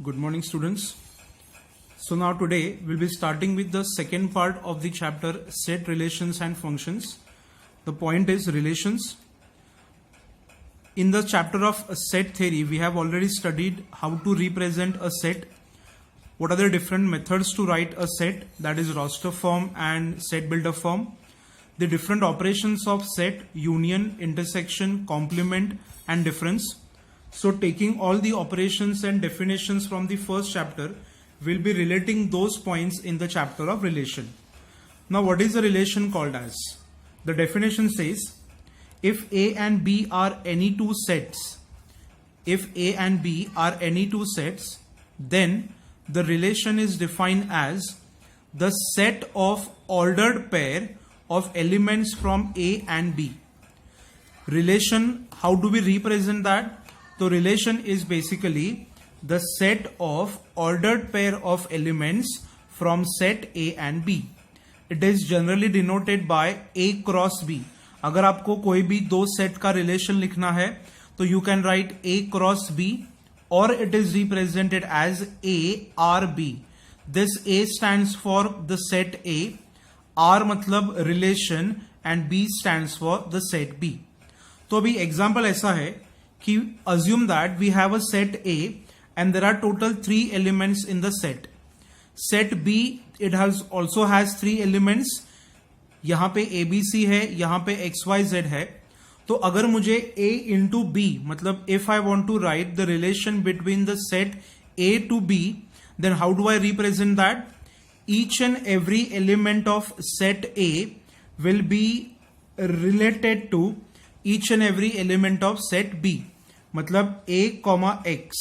Good morning, students. So now today we'll be starting with the second part of the chapter set relations and functions. The point is relations. In the chapter of set theory, we have already studied how to represent a set. What are the different methods to write a set, that is roster form and set builder form. The different operations of set, union, intersection, complement and difference. So taking all the operations and definitions from the first chapter, we'll be relating those points in the chapter of relation. Now what is a relation called as? The definition says, if A and B are any two sets, then the relation is defined as the set of ordered pair of elements from A and B. Relation, how do we represent that? So relation is basically the set of ordered pair of elements from set A and B. It is generally denoted by A cross B. अगर आपको कोई भी दो set का relation लिखना है तो you can write A cross B or it is represented as A R B. This A stands for the set A, R मतलब relation and B stands for the set B. तो अभी example ऐसा है कि assume that we have a set A and there are total 3 elements in the set. Set B, it also has 3 elements. यहाँ पे ABC है, यहाँ पे XYZ है. तो अगर मुझे A into B मतलब if I want to write the relation between the set A to B, then how do I represent that? Each and every element of set A will be related to each and every element of set B. मतलब A, X,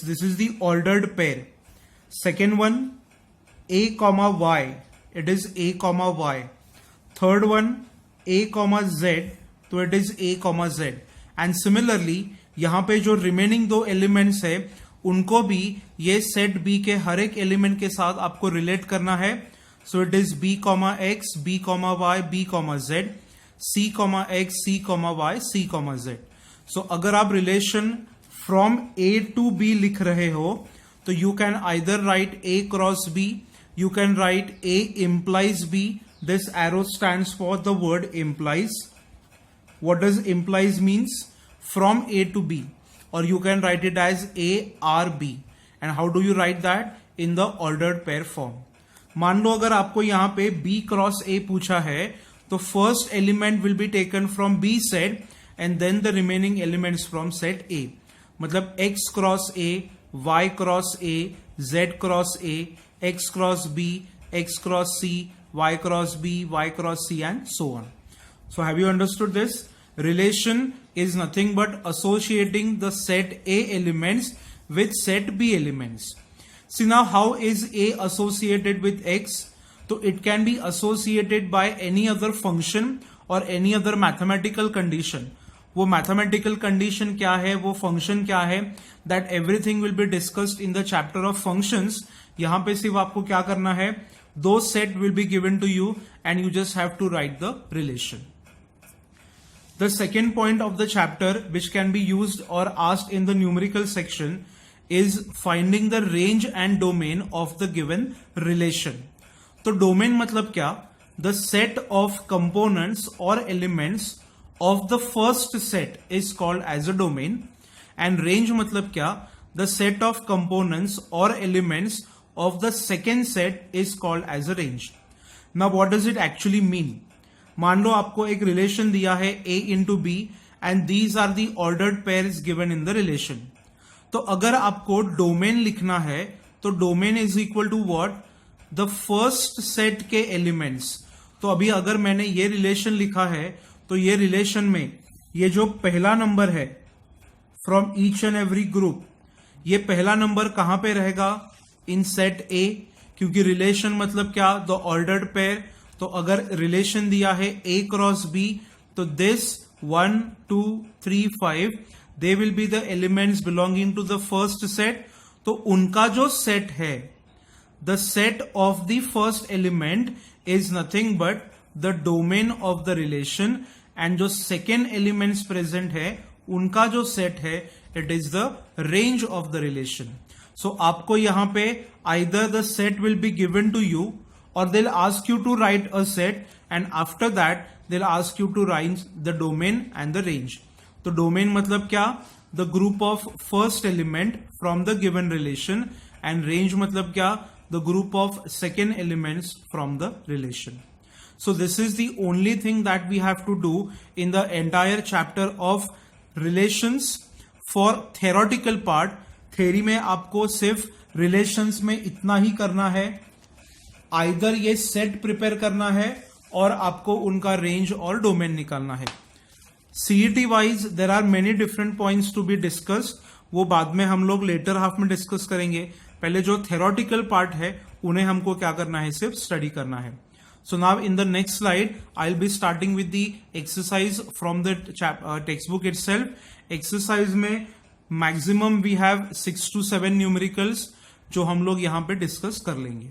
this is the ordered pair. Second one, A, Y, it is A, Y. Third one, A, Z, तो it is A, Z. And similarly, यहाँ पे जो remaining दो elements है, उनको भी ये set B के हर एक element के साथ आपको relate करना है. So it is B, X, B, Y, B, Z, C, X, C, Y, C, Z. So अगर आप relation from A to B लिख रहे हो, तो you can either write A cross B, you can write A implies B. This arrow stands for the word implies. What does implies means? From A to B. Or you can write it as A R B. And how do you write that? In the ordered pair form. मान लो अगर आपको यहाँ पे B cross A पूछा है, तो first element will be taken from B set and then the remaining elements from set A. मतलब X cross A, Y cross A, Z cross A, X cross B, X cross C, Y cross B, Y cross C and so on. So have you understood this? Relation is nothing but associating the set A elements with set B elements. See now how is A associated with X? So it can be associated by any other function or any other mathematical condition. वो mathematical condition क्या है, वो function क्या है, that everything will be discussed in the chapter of functions. यहाँ पे सिर्फ आपको क्या करना है, those set will be given to you and you just have to write the relation. The second point of the chapter which can be used or asked in the numerical section is finding the range and domain of the given relation. तो domain मतलब क्या? The set of components or elements of the first set is called as a domain. And range मतलब क्या? The set of components or elements of the second set is called as a range. Now what does it actually mean? मान लो आपको एक relation दिया है A into B and these are the ordered pairs given in the relation. तो अगर आपको domain लिखना है तो domain is equal to what? The first set के elements. तो अभी अगर मैंने ये relation लिखा है तो ये रिलेशन में ये जो पहला नंबर है from each and every group, ये पहला नंबर कहां पे रहेगा? इन सेट ए, क्योंकि रिलेशन मतलब क्या? The ordered pair. तो अगर रिलेशन दिया है ए क्रॉस बी, तो this 1 2 3 5 they will be the elements belonging to the first set. तो उनका जो सेट है, the set of the first element is nothing but the domain of the relation. And जो second elements present है उनका जो set है it is the range of the relation. So आपको यहां पे either the set will be given to you और they will ask you to write a set and after that they will ask you to write the domain and the range. तो domain मतलब क्या? The group of first element from the given relation and range मतलब क्या? The group of second elements from the relation. So this is the only thing that we have to do in the entire chapter of relations. For theoretical part, theory में आपको सिर्फ relations में इतना ही करना है. Either ये set prepare करना है और आपको उनका range और domain निकालना है. CET wise there are many different points to be discussed. वो बाद में हम लोग later half में discuss करेंगे. पहले जो theoretical part है उन्हें हमको क्या करना है? सिर्फ study करना है. So now in the next slide, I'll be starting with the exercise from the textbook itself. Exercise में maximum we have 6 to 7 numericals जो हम लोग यहाँ पे discuss कर लेंगे.